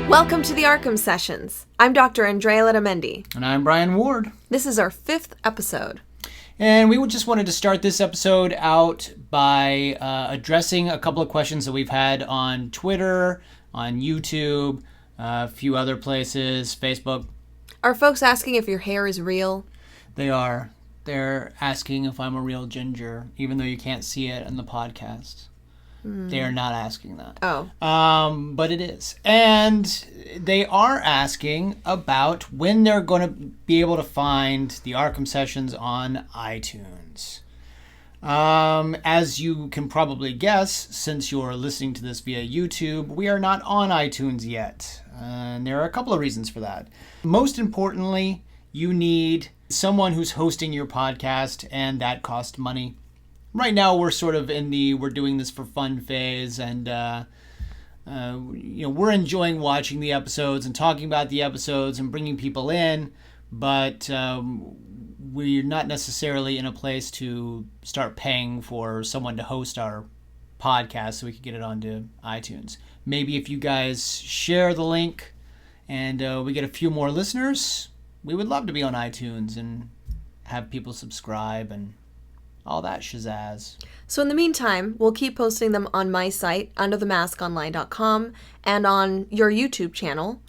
Welcome to the ARKHAM Sessions. I'm Dr. Andrea Letamendi. And I'm Brian Ward. This is our 5th episode. And we just wanted to start this episode out by addressing a couple of questions that we've had on Twitter, on YouTube, a few other places, Facebook. Are folks asking if your hair is real? They are. They're asking if I'm a real ginger, even though you can't see it in the podcast. They are not asking that. Oh. But it is. And they are asking about when they're going to be able to find the ARKHAM Sessions on iTunes. As you can probably guess, since you're listening to this via YouTube, we are not on iTunes yet. And there are a couple of reasons for that. Most importantly, you need someone who's hosting your podcast, and that costs money. Right now, we're sort of in the we're doing this for fun phase, and we're enjoying watching the episodes and talking about the episodes and bringing people in, but we're not necessarily in a place to start paying for someone to host our podcast so we can get it onto iTunes. Maybe if you guys share the link and we get a few more listeners, we would love to be on iTunes and have people subscribe and all that shazazz. So in the meantime, we'll keep posting them on my site, underthemaskonline.com, and on your YouTube channel,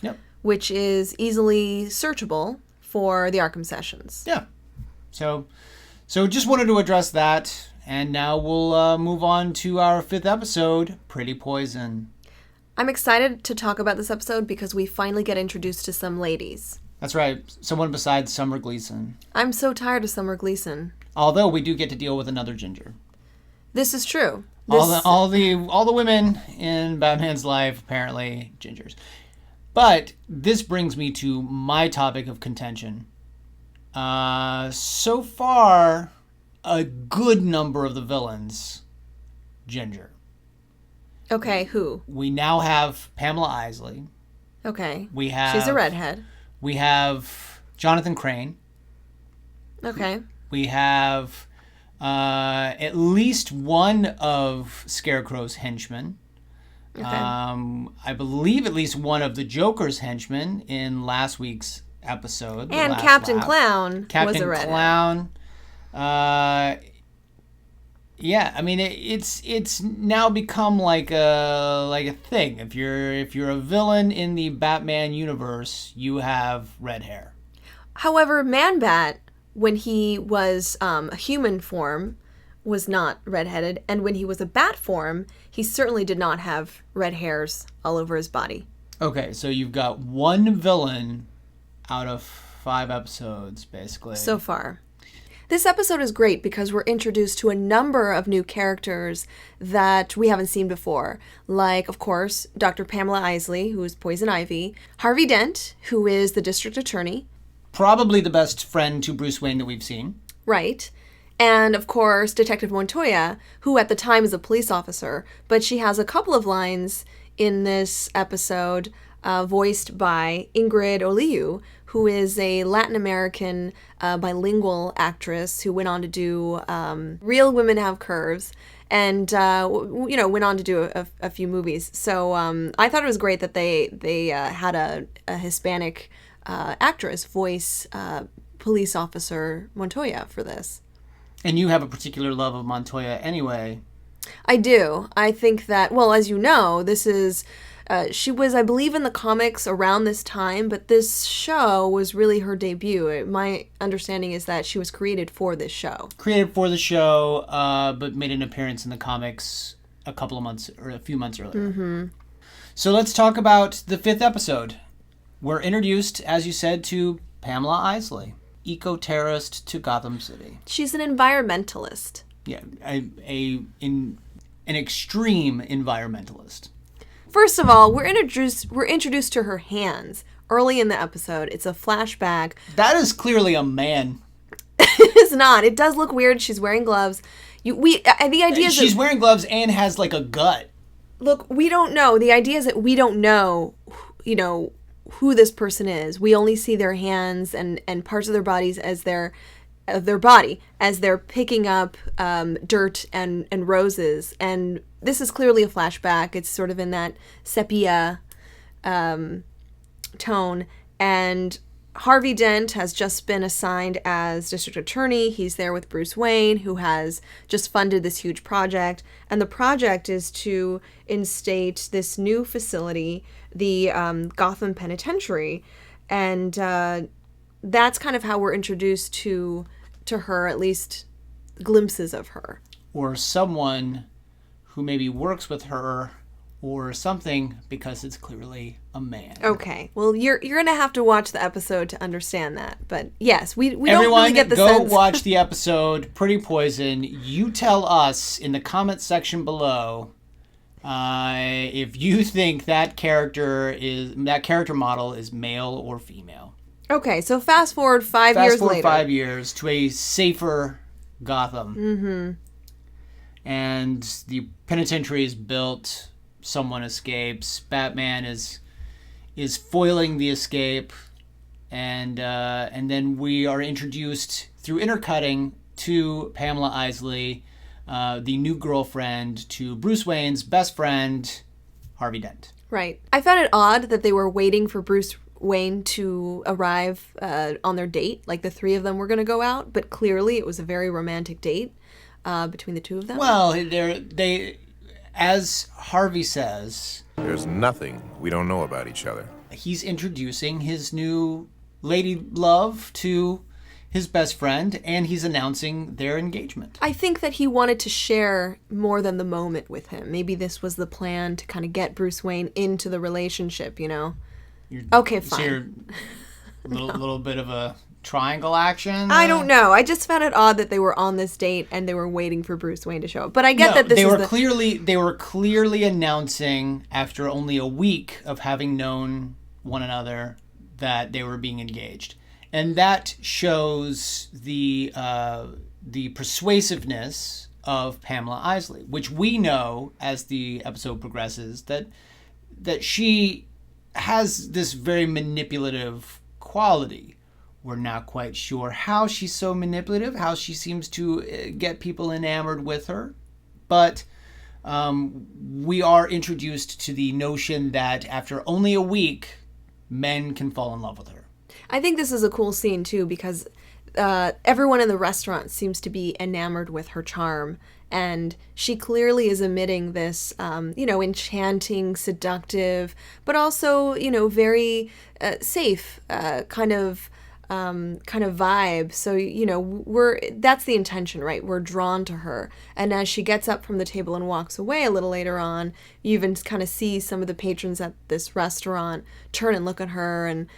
which is easily searchable for the ARKHAM Sessions. Yeah. So just wanted to address that, and now we'll move on to our 5th episode, Pretty Poison. I'm excited to talk about this episode because we finally get introduced to some ladies. That's right. Someone besides Summer Gleason. I'm so tired of Summer Gleason. Although we do get to deal with another ginger. This is true. All the women in Batman's life, apparently, gingers. But this brings me to my topic of contention. So far, a good number of the villains, ginger. Okay, who? We now have Pamela Isley. Okay. She's a redhead. We have Jonathan Crane. Okay. We have at least one of Scarecrow's henchmen. Okay. I believe at least one of the Joker's henchmen in last week's episode. And Captain Clown was a redhead. Captain Clown. Yeah, I mean it's now become like a thing. If you're a villain in the Batman universe, you have red hair. However, Man-Bat, when he was a human form, was not redheaded, and when he was a bat form, he certainly did not have red hairs all over his body. Okay, so you've got one villain out of 5 episodes, basically. So far. This episode is great because we're introduced to a number of new characters that we haven't seen before. Like, of course, Dr. Pamela Isley, who is Poison Ivy, Harvey Dent, who is the district attorney. Probably the best friend to Bruce Wayne that we've seen. Right. And, of course, Detective Montoya, who at the time is a police officer, but she has a couple of lines in this episode voiced by Ingrid Oliu, who is a Latin American bilingual actress who went on to do Real Women Have Curves and, went on to do a few movies. So I thought it was great that they had a Hispanic actress voice police officer Montoya for this. And you have a particular love of Montoya anyway. I do. I think that, well, as you know, this is... she was, I believe, in the comics around this time, but this show was really her debut. My understanding is that she was created for this show. Created for the show, but made an appearance in the comics a few months earlier. Mm-hmm. So let's talk about the 5th episode. We're introduced, as you said, to Pamela Isley, eco-terrorist to Gotham City. She's an environmentalist. Yeah, an extreme environmentalist. First of all, we're introduced to her hands early in the episode. It's a flashback. That is clearly a man. It is not. It does look weird. She's wearing gloves. The idea is she's wearing gloves and has like a gut. Look, we don't know. The idea is that we don't know, who this person is. We only see their hands and parts of their bodies as their body as they're picking up dirt and roses. And this is clearly a flashback. It's sort of in that sepia tone. And Harvey Dent has just been assigned as district attorney. He's there with Bruce Wayne, who has just funded this huge project. And the project is to instate this new facility, the Gotham Penitentiary. And that's kind of how we're introduced to her, at least glimpses of her. Or someone who maybe works with her or something, because it's clearly a man. Okay. Well, you're going to have to watch the episode to understand that. But yes, we don't really get the sense. Everyone, go watch the episode, Pretty Poison. You tell us in the comment section below if you think that character model is male or female. Okay, so fast forward 5 years later. Fast forward 5 years to a safer Gotham. Mm-hmm. And the penitentiary is built. Someone escapes. Batman is foiling the escape, and then we are introduced through intercutting to Pamela Isley, the new girlfriend to Bruce Wayne's best friend, Harvey Dent. Right. I found it odd that they were waiting for Bruce Wayne to arrive on their date, like the three of them were going to go out, but clearly it was a very romantic date between the two of them. Well, they, as Harvey says, there's nothing we don't know about each other. He's introducing his new lady love to his best friend, and he's announcing their engagement. I think that he wanted to share more than the moment with him. Maybe this was the plan to kind of get Bruce Wayne into the relationship, you know? Okay, fine. So you're little bit of a triangle action? I don't know. I just found it odd that they were on this date and they were waiting for Bruce Wayne to show up. But I get that this they were clearly announcing after only a week of having known one another that they were being engaged. And that shows the persuasiveness of Pamela Isley, which we know as the episode progresses that she has this very manipulative quality. We're not quite sure how she's so manipulative, how she seems to get people enamored with her. But we are introduced to the notion that after only a week, men can fall in love with her. I think this is a cool scene, too, because everyone in the restaurant seems to be enamored with her charm. And she clearly is emitting this, enchanting, seductive, but also, very safe kind of vibe. So, that's the intention, right? We're drawn to her. And as she gets up from the table and walks away a little later on, you even kind of see some of the patrons at this restaurant turn and look at her and,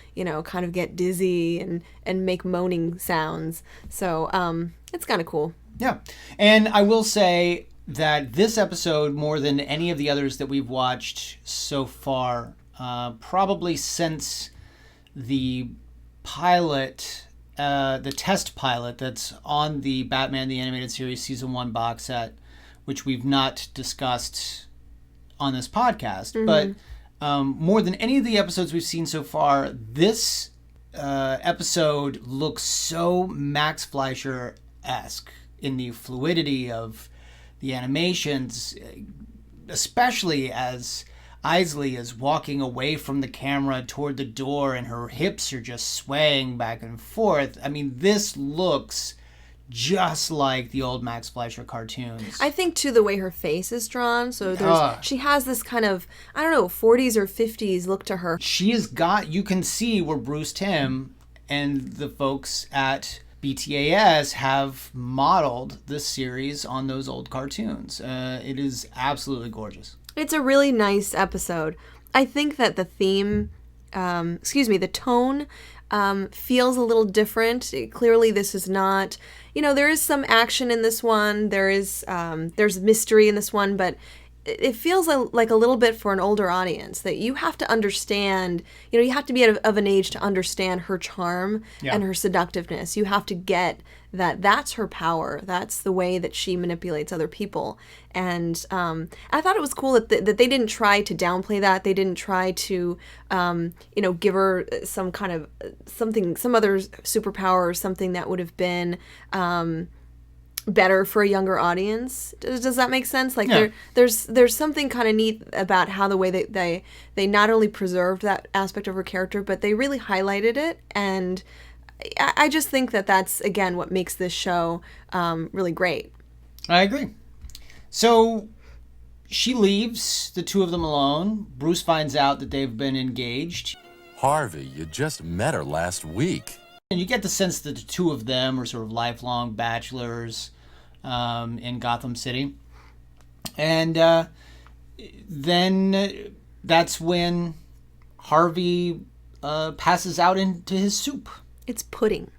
kind of get dizzy and make moaning sounds. So, it's kind of cool. Yeah. And I will say that this episode, more than any of the others that we've watched so far, probably since the pilot, the test pilot that's on the Batman the Animated Series Season 1 box set, which we've not discussed on this podcast, but more than any of the episodes we've seen so far, this episode looks so Max Fleischer-esque in the fluidity of the animations, especially as Isley is walking away from the camera toward the door and her hips are just swaying back and forth. I mean, this looks just like the old Max Fleischer cartoons. I think, too, the way her face is drawn. So she has this kind of, 40s or 50s look to her. You can see where Bruce Timm and the folks at BTAS have modeled this series on those old cartoons. It is absolutely gorgeous. It's a really nice episode. I think that the theme, the tone feels a little different. Clearly this is not, there is some action in this one. There's mystery in this one, but it feels like a little bit for an older audience that you have to understand, you have to be of an age to understand her charm and her seductiveness. You have to get that that's her power. That's the way that she manipulates other people. And I thought it was cool that they didn't try to downplay that. They didn't try to, give her some kind of some other superpower or something that would have been, better for a younger audience. Does that make sense? Like Yeah. there's something kind of neat about how the way that they not only preserved that aspect of her character, but they really highlighted it. And I just think that that's, again, what makes this show really great. I agree. So she leaves the two of them alone. Bruce finds out that they've been engaged. Harvey, you just met her last week. And you get the sense that the two of them are sort of lifelong bachelors in Gotham City. And then that's when Harvey passes out into his soup. It's pudding.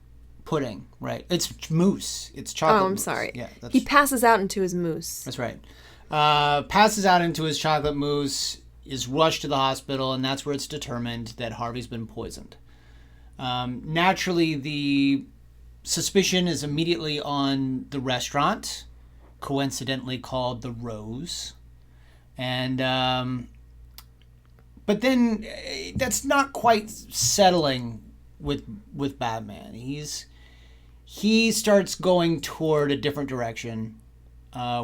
Pudding, right. It's mousse. It's chocolate Oh, I'm mousse. sorry. Yeah, He passes out into his mousse. That's right. Passes out into his chocolate mousse, is rushed to the hospital, and that's where it's determined that Harvey's been poisoned. Naturally, the suspicion is immediately on the restaurant, coincidentally called the Rose. And but then that's not quite settling with Batman. He starts going toward a different direction,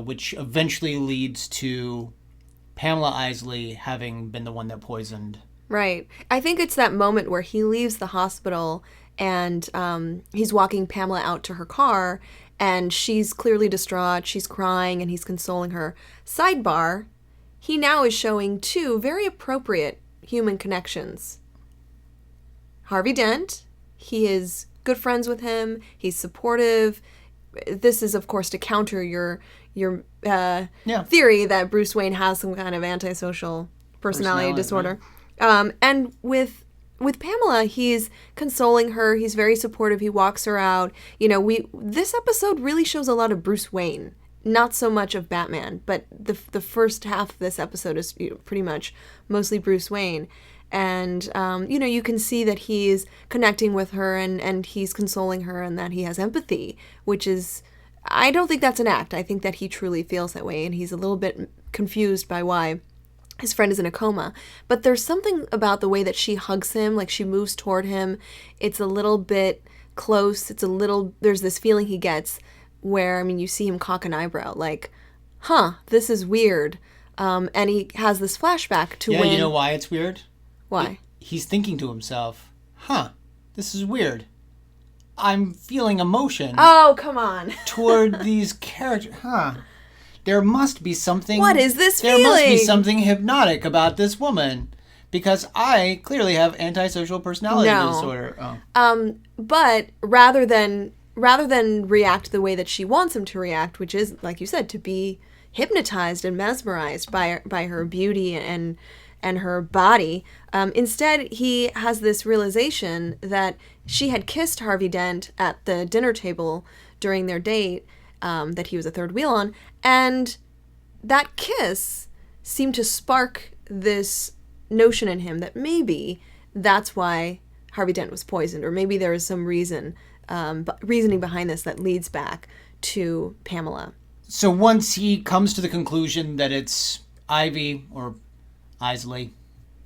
which eventually leads to Pamela Isley having been the one that poisoned. Right. I think it's that moment where he leaves the hospital and he's walking Pamela out to her car, and she's clearly distraught. She's crying, and he's consoling her. Sidebar, he now is showing two very appropriate human connections. Harvey Dent, he is good friends with him. He's supportive. This is, of course, to counter your theory that Bruce Wayne has some kind of antisocial personality disorder. Right. And with Pamela, he's consoling her. He's very supportive. He walks her out. You know, this episode really shows a lot of Bruce Wayne, not so much of Batman. But the first half of this episode is pretty much mostly Bruce Wayne. And, you can see that he's connecting with her and he's consoling her and that he has empathy, which is, I don't think that's an act. I think that he truly feels that way, and he's a little bit confused by why his friend is in a coma. But there's something about the way that she hugs him, like she moves toward him. It's a little bit close. There's this feeling he gets where, you see him cock an eyebrow, like, this is weird. And he has this flashback to when... Yeah, you know why it's weird? Why? He's thinking to himself, this is weird. I'm feeling emotion. Oh, come on. Toward these characters. There must be something... What is this feeling? There must be something hypnotic about this woman. Because I clearly have antisocial personality disorder. Oh. But rather than react the way that she wants him to react, which is, like you said, to be hypnotized and mesmerized by her beauty and her body. Instead, he has this realization that she had kissed Harvey Dent at the dinner table during their date, that he was a third wheel on, and that kiss seemed to spark this notion in him that maybe that's why Harvey Dent was poisoned, or maybe there is some reasoning behind this that leads back to Pamela. So once he comes to the conclusion that it's Ivy or Isley,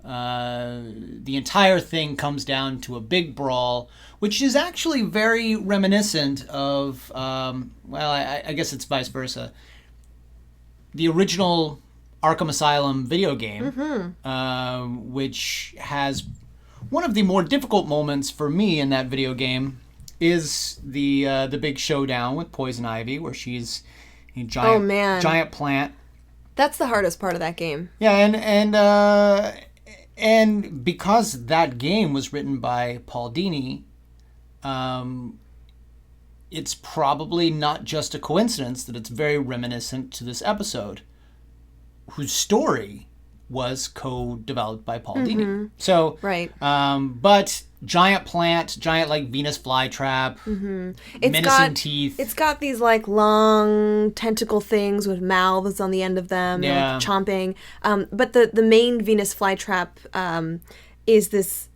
the entire thing comes down to a big brawl, which is actually very reminiscent of, I guess it's vice versa. The original Arkham Asylum video game, which has one of the more difficult moments for me in that video game, is the big showdown with Poison Ivy, where she's a giant plant. That's the hardest part of that game. Yeah, and because that game was written by Paul Dini, it's probably not just a coincidence that it's very reminiscent to this episode, whose story was co-developed by Paul Dini. So, right. But giant plant, giant like Venus flytrap, menacing teeth. It's got these like long tentacle things with mouths on the end of them, like chomping. But the main Venus flytrap is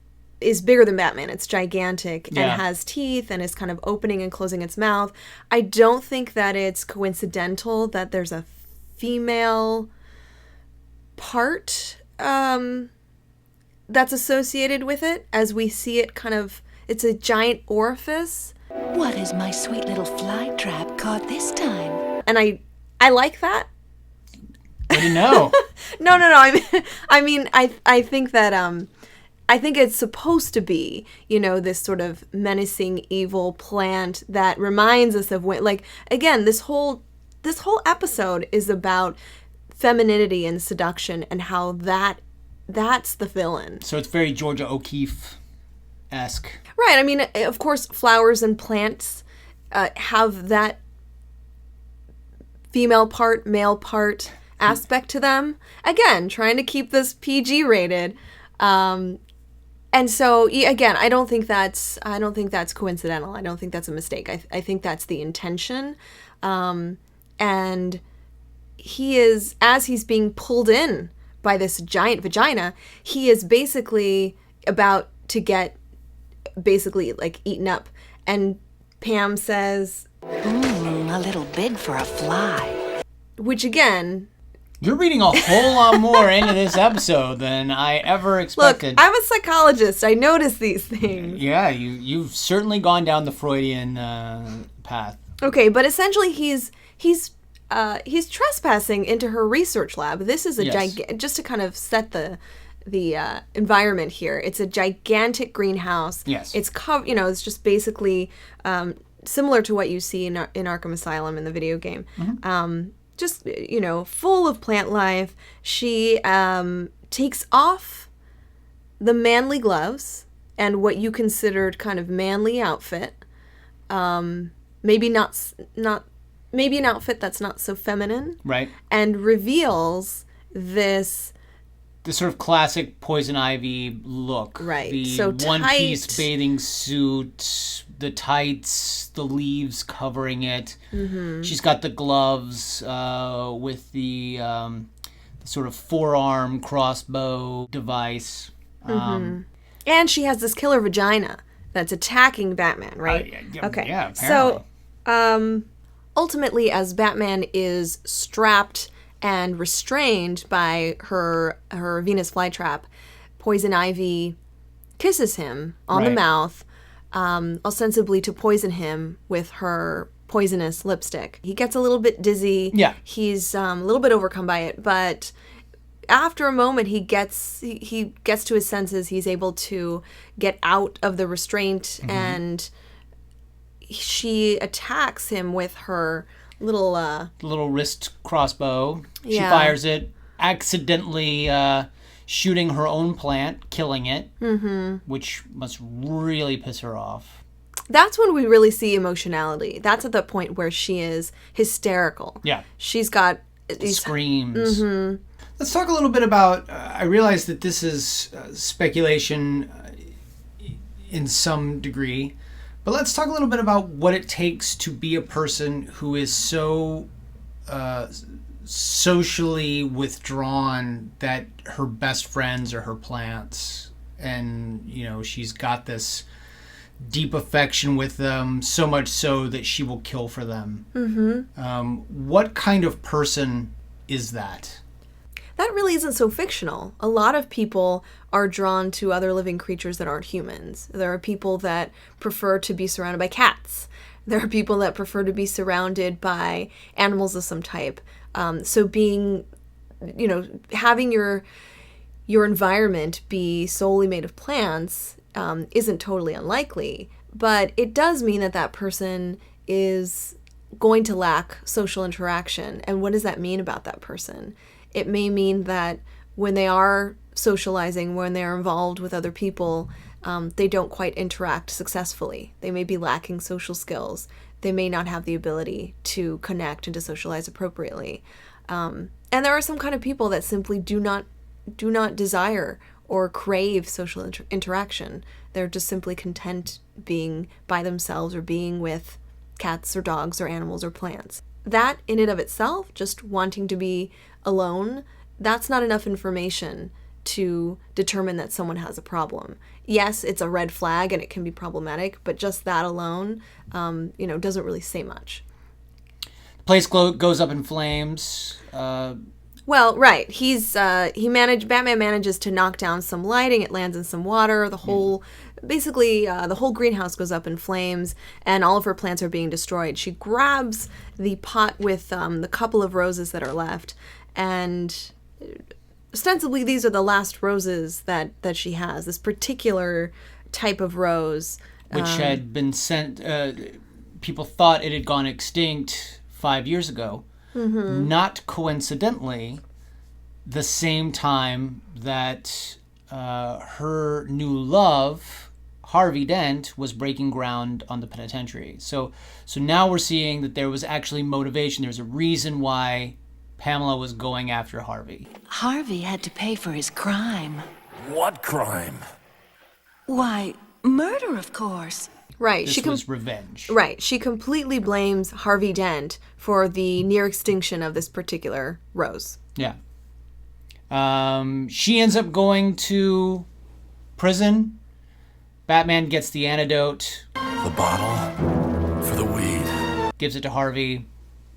bigger than Batman. It's gigantic and has teeth and is kind of opening and closing its mouth. I don't think that it's coincidental that there's a female part that's associated with it, as we see it it's a giant orifice What has my sweet little fly trap caught this time? And I like that. I didn't know. No. I think that I think it's supposed to be, this sort of menacing evil plant that reminds us of when, like, again, this whole episode is about femininity and seduction and how that's the villain. So it's very Georgia O'Keeffe-esque. Right. I mean, of course, flowers and plants have that female part, male part aspect to them. Again, trying to keep this PG rated. And so, again, I don't think that's coincidental. I don't think that's a mistake. I think that's the intention. And he is, as he's being pulled in by this giant vagina, he is basically about to get like eaten up. And Pam says, A little big for a fly. which again, You're reading a whole lot more into this episode than I ever look, expected. I'm a psychologist. I notice these things. Yeah, you've certainly gone down the Freudian path. Okay, but essentially he's trespassing into her research lab. This is a Yes. just to kind of set the environment here. It's a gigantic greenhouse. Yes. It's it's just basically similar to what you see in Arkham Asylum in the video game. Just full of plant life. She takes off the manly gloves and what you considered kind of manly outfit. Maybe an outfit that's not so feminine. Right. And reveals this. The sort of classic Poison Ivy look. Right. The So one-piece tight. bathing suit, the tights, the leaves covering it. Mm-hmm. She's got the gloves with the sort of forearm crossbow device. And she has this killer vagina that's attacking Batman, right? Okay. Yeah, apparently. So, ultimately, as Batman is strapped and restrained by her Venus flytrap, Poison Ivy kisses him on the Right. mouth, ostensibly to poison him with her poisonous lipstick. He gets a little bit dizzy. Yeah. He's a little bit overcome by it, but after a moment he gets to his senses. He's able to get out of the restraint, and she attacks him with her little Little wrist crossbow. She Yeah. fires it, accidentally shooting her own plant, killing it, which must really piss her off. that's when we really see emotionality. That's at the point where she is hysterical. Yeah. She's got these Screams. Let's talk a little bit about, I realize that this is speculation in some degree, but let's talk a little bit about what it takes to be a person who is so socially withdrawn that her best friends are her plants, and she's got this deep affection with them, so much so that she will kill for them. What kind of person is that? That really isn't so fictional. A lot of people are drawn to other living creatures that aren't humans. There are people that prefer to be surrounded by cats. There are people that prefer to be surrounded by animals of some type. So being, having your environment be solely made of plants isn't totally unlikely. But it does mean that person is going to lack social interaction. And what does that mean about that person? It may mean that when they are socializing, when they're involved with other people, they don't quite interact successfully. They may be lacking social skills. They may not have the ability to connect and to socialize appropriately. And there are some kind of people that simply do not desire or crave social interaction. They're just simply content being by themselves or being with cats or dogs or animals or plants. That in and of itself, just wanting to be alone, that's not enough information to determine that someone has a problem. Yes, it's a red flag and it can be problematic, but just that alone, doesn't really say much. The place goes up in flames. Well, right. Batman manages to knock down some lighting. It lands in some water. The whole greenhouse goes up in flames, and all of her plants are being destroyed. She grabs the pot with the couple of roses that are left, and ostensibly these are the last roses that she has. This particular type of rose, which had been sent. People thought it had gone extinct 5 years ago. Mm-hmm. Not coincidentally, the same time that her new love, Harvey Dent, was breaking ground on the penitentiary. So now we're seeing that there was actually motivation. There's a reason why Pamela was going after Harvey. Harvey had to pay for his crime. What crime? Why, murder, of course. Right. This was revenge. Right. She completely blames Harvey Dent for the near extinction of this particular rose. Yeah. She ends up going to prison. Batman gets the antidote. The bottle for the weed. Gives it to Harvey.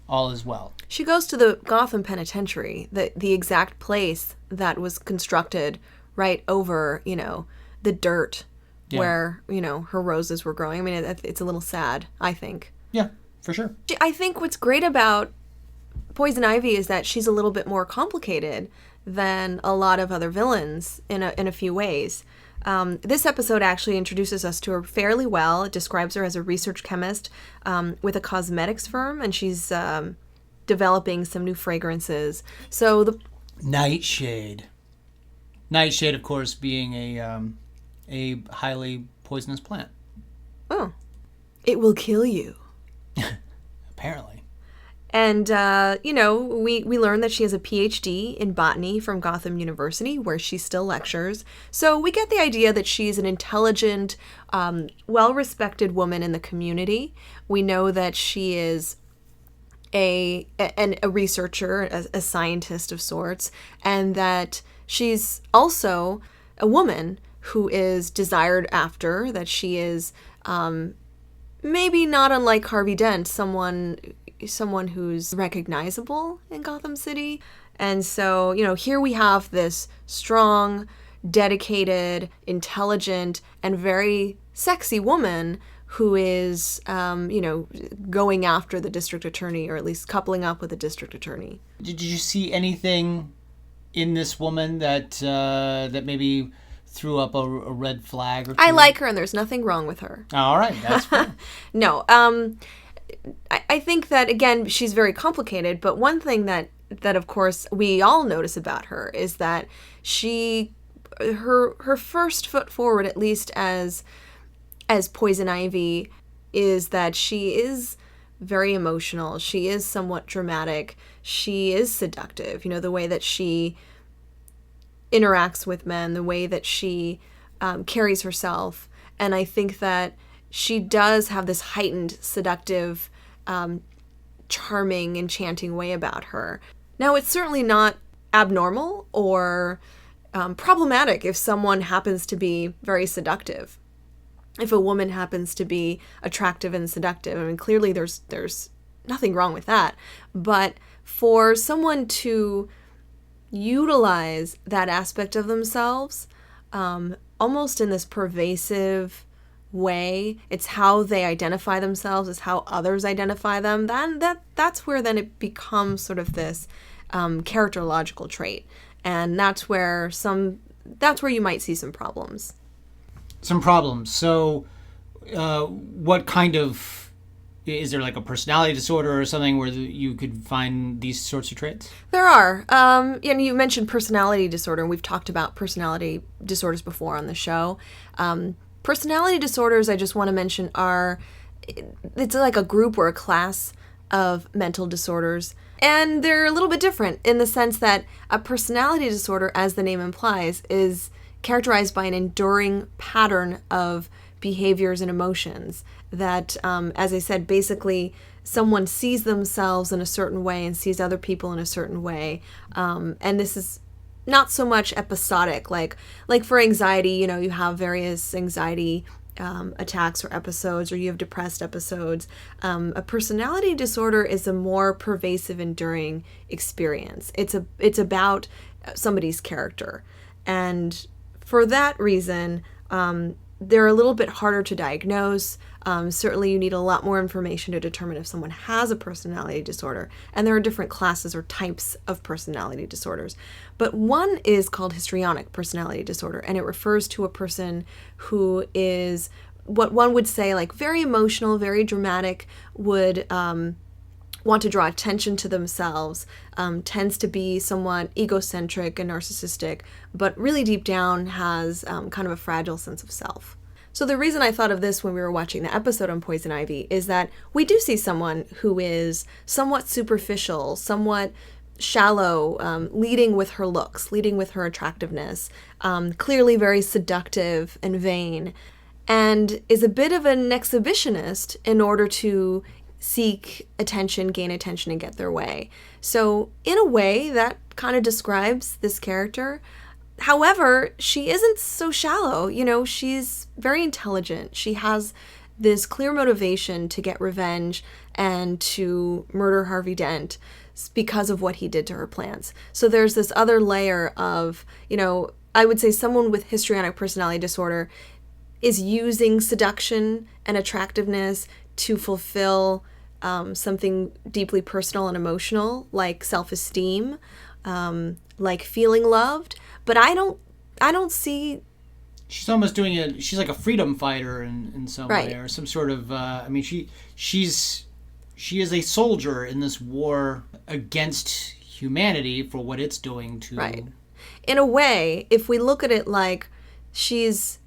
All is well. She goes to the Gotham Penitentiary, the exact place that was constructed right over, the dirt where, her roses were growing. I mean, it's a little sad, I think. Yeah, for sure. I think what's great about Poison Ivy is that she's a little bit more complicated than a lot of other villains in a few ways. This episode actually introduces us to her fairly well. It describes her as a research chemist with a cosmetics firm, and she's developing some new fragrances. So the Nightshade. Nightshade, of course, being a highly poisonous plant. Oh, it will kill you. Apparently. And, we learn that she has a PhD in botany from Gotham University, where she still lectures. So we get the idea that she's an intelligent, well-respected woman in the community. We know that she is a researcher, a scientist of sorts, and that she's also a woman who is desired after, that she is maybe not unlike Harvey Dent, someone who's recognizable in Gotham City. And so, here we have this strong, dedicated, intelligent, and very sexy woman who is, going after the district attorney, or at least coupling up with the district attorney. Did you see anything in this woman that maybe threw up a red flag or two? I like her, and there's nothing wrong with her. All right, that's fine. No, I think that, again, she's very complicated, but one thing that of course we all notice about her is that her first foot forward, at least as Poison Ivy, is that she is very emotional. She is somewhat dramatic. She is seductive. The way that she interacts with men, the way that she carries herself. And I think that she does have this heightened, seductive, charming, enchanting way about her. Now, it's certainly not abnormal or problematic if someone happens to be very seductive. If a woman happens to be attractive and seductive, I mean, clearly there's nothing wrong with that. But for someone to utilize that aspect of themselves, almost in this pervasive way, it's how they identify themselves, it's how others identify them, then that's where then it becomes sort of this characterological trait. And that's where you might see some problems. So what kind of, is there like a personality disorder or something where you could find these sorts of traits? There are. And you mentioned personality disorder, and we've talked about personality disorders before on the show. Personality disorders, I just want to mention, it's like a group or a class of mental disorders. And they're a little bit different in the sense that a personality disorder, as the name implies, is characterized by an enduring pattern of behaviors and emotions that, as I said, basically someone sees themselves in a certain way and sees other people in a certain way. And this is not so much episodic, like for anxiety, you have various anxiety attacks or episodes, or you have depressed episodes. A personality disorder is a more pervasive, enduring experience. It's about somebody's character, and for that reason, they're a little bit harder to diagnose. Certainly, you need a lot more information to determine if someone has a personality disorder, and there are different classes or types of personality disorders. But one is called histrionic personality disorder, and it refers to a person who is what one would say like very emotional, very dramatic, would want to draw attention to themselves, tends to be somewhat egocentric and narcissistic, but really deep down has kind of a fragile sense of self. So the reason I thought of this when we were watching the episode on Poison Ivy is that we do see someone who is somewhat superficial, somewhat shallow, leading with her looks, leading with her attractiveness, clearly very seductive and vain, and is a bit of an exhibitionist in order to seek attention, gain attention, and get their way. So in a way, that kind of describes this character. However, she isn't so shallow. She's very intelligent. She has this clear motivation to get revenge and to murder Harvey Dent because of what he did to her plants. So there's this other layer of, I would say someone with histrionic personality disorder is using seduction and attractiveness to fulfill something deeply personal and emotional, like self-esteem, like feeling loved. But I don't see. She's almost doing it. She's like a freedom fighter in some right. way, or some sort of. She is a soldier in this war against humanity for what it's doing to. Right. In a way, if we look at it like she's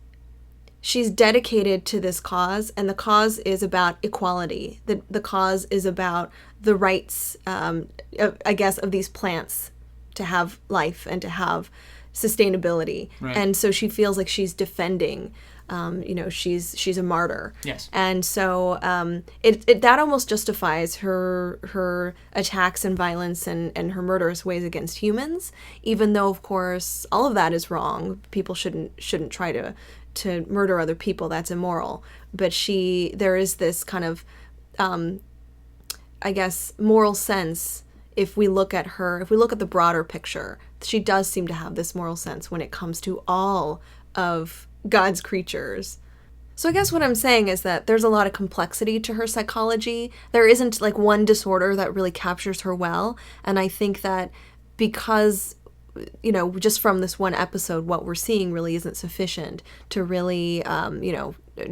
dedicated to this cause, and the cause is about equality. The cause is about the rights, I guess, of these plants to have life and to have sustainability. Right. And so she feels like she's defending, she's a martyr. Yes. And so that almost justifies her attacks and violence and her murderous ways against humans, even though, of course, all of that is wrong. People shouldn't try to murder other people. That's immoral. But there is this kind of, I guess, moral sense. If we look at the broader picture, she does seem to have this moral sense when it comes to all of God's creatures. So I guess what I'm saying is that there's a lot of complexity to her psychology. There isn't like one disorder that really captures her well. And I think that because, just from this one episode, what we're seeing really isn't sufficient to really,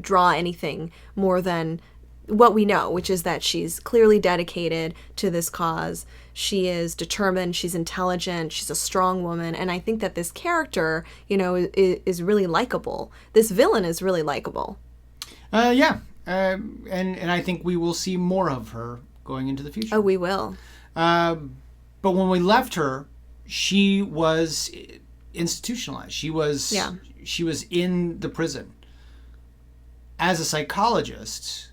draw anything more than what we know, which is that she's clearly dedicated to this cause. She is determined, she's intelligent, she's a strong woman, and I think that this character, is really likable. This villain is really likable. Yeah. And I think we will see more of her going into the future. Oh, we will. But when we left her, she was institutionalized. She was in the prison. As a psychologist,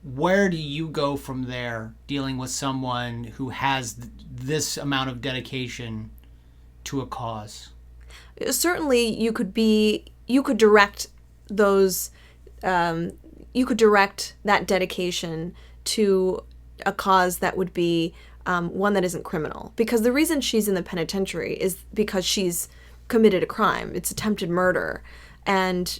where do you go from there dealing with someone who has this amount of dedication to a cause? Certainly, you could direct those, you could direct that dedication to a cause that would be one that isn't criminal. Because the reason she's in the penitentiary is because she's committed a crime. It's attempted murder. And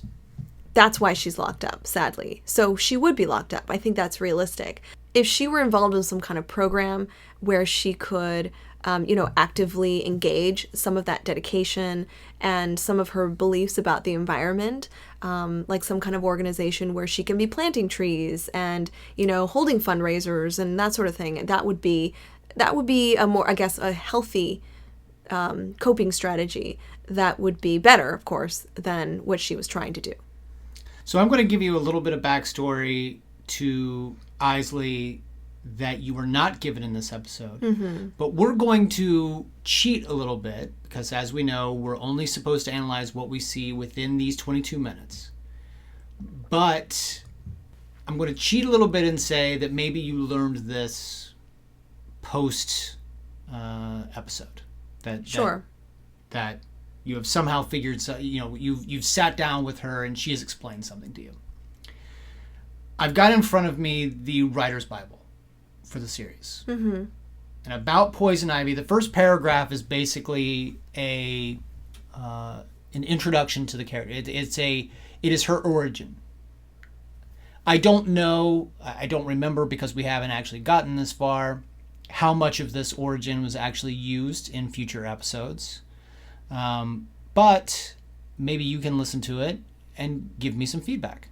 that's why she's locked up, sadly. So she would be locked up. I think that's realistic. If she were involved in some kind of program where she could, actively engage some of that dedication and some of her beliefs about the environment, like some kind of organization where she can be planting trees and, holding fundraisers and that sort of thing, that would be a more, I guess, a healthy coping strategy that would be better, of course, than what she was trying to do. So I'm going to give you a little bit of backstory to Isley that you were not given in this episode. Mm-hmm. But we're going to cheat a little bit because, as we know, we're only supposed to analyze what we see within these 22 minutes. But I'm going to cheat a little bit and say that maybe you learned this post episode. Sure. That You have somehow figured, you've sat down with her and she has explained something to you. I've got in front of me the writer's Bible for the series. Mm-hmm. And about Poison Ivy, the first paragraph is basically an introduction to the character. It is her origin. I don't know, I don't remember because we haven't actually gotten this far, how much of this origin was actually used in future episodes. But maybe you can listen to it and give me some feedback.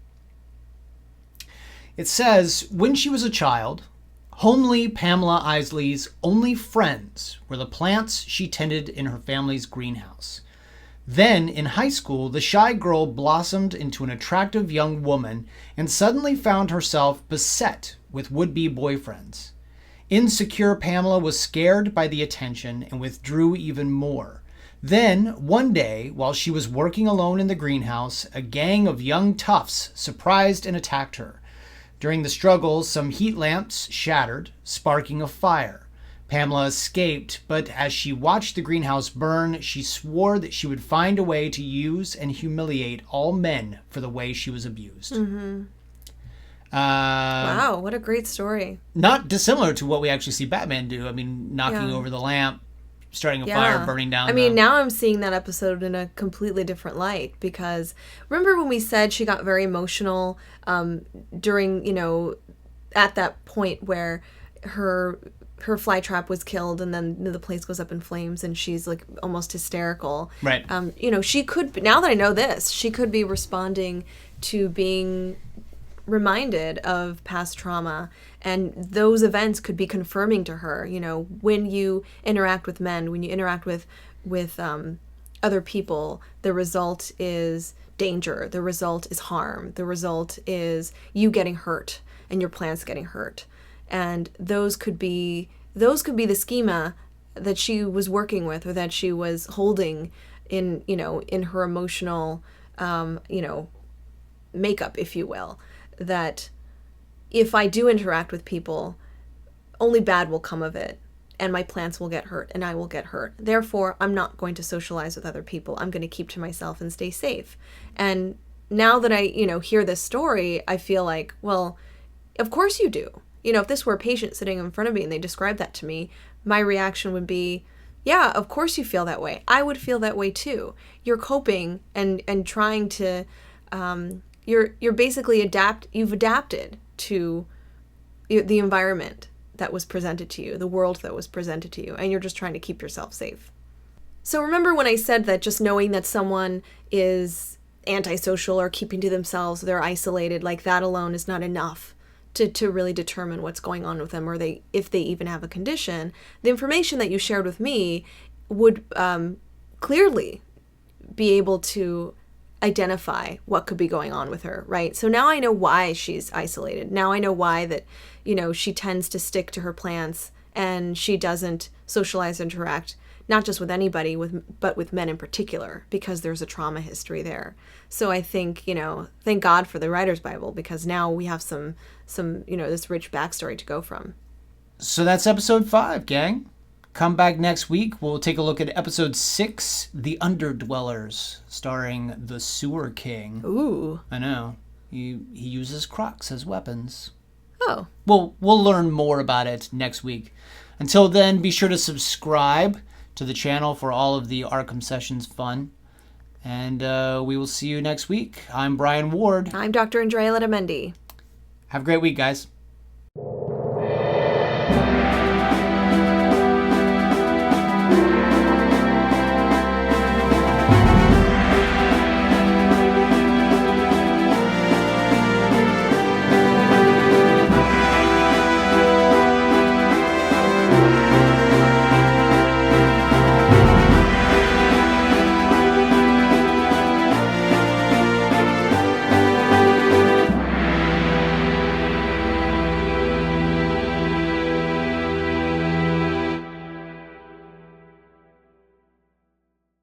It says, when she was a child, homely Pamela Isley's only friends were the plants she tended in her family's greenhouse. Then, in high school, the shy girl blossomed into an attractive young woman and suddenly found herself beset with would-be boyfriends. Insecure Pamela was scared by the attention and withdrew even more. Then, one day, while she was working alone in the greenhouse, a gang of young toughs surprised and attacked her. During the struggle, some heat lamps shattered, sparking a fire. Pamela escaped, but as she watched the greenhouse burn, she swore that she would find a way to use and humiliate all men for the way she was abused. Mm-hmm. Wow, what a great story. Not dissimilar to what we actually see Batman do. I mean, knocking over the lamp, starting a fire, burning down. I mean, now I'm seeing that episode in a completely different light because remember when we said she got very emotional during, at that point where her flytrap was killed and then the place goes up in flames and she's like almost hysterical. Right. She could, now that I know this, she could be responding to being reminded of past trauma, and those events could be confirming to her, when you interact with men, when you interact with other people, the result is danger, the result is harm, the result is you getting hurt and your plants getting hurt. And those could be the schema that she was working with or that she was holding in her emotional makeup, if you will, that if I do interact with people, only bad will come of it, and my plants will get hurt, and I will get hurt. Therefore, I'm not going to socialize with other people. I'm going to keep to myself and stay safe. And now that I, hear this story, I feel like, well, of course you do. If this were a patient sitting in front of me and they described that to me, my reaction would be, yeah, of course you feel that way. I would feel that way too. You're coping and trying to... You're basically you've adapted to the environment that was presented to you, the world that was presented to you, and you're just trying to keep yourself safe. So remember when I said that just knowing that someone is antisocial or keeping to themselves, they're isolated, like that alone is not enough to really determine what's going on with them or if they even have a condition. The information that you shared with me would clearly be able to identify what could be going on with her, right? So now I know why she's isolated. Now I know why that, she tends to stick to her plants and she doesn't socialize, interact, not just with anybody, but with men in particular, because there's a trauma history there. So I think, thank God for the Writer's Bible, because now we have some this rich backstory to go from. So that's episode 5, gang. Come back next week. We'll take a look at episode 6, The Underdwellers, starring the Sewer King. Ooh. I know. He uses crocs as weapons. Oh. We'll learn more about it next week. Until then, be sure to subscribe to the channel for all of the ARKHAM Sessions fun. And we will see you next week. I'm Brian Ward. I'm Dr. Andrea Letamendi. Have a great week, guys.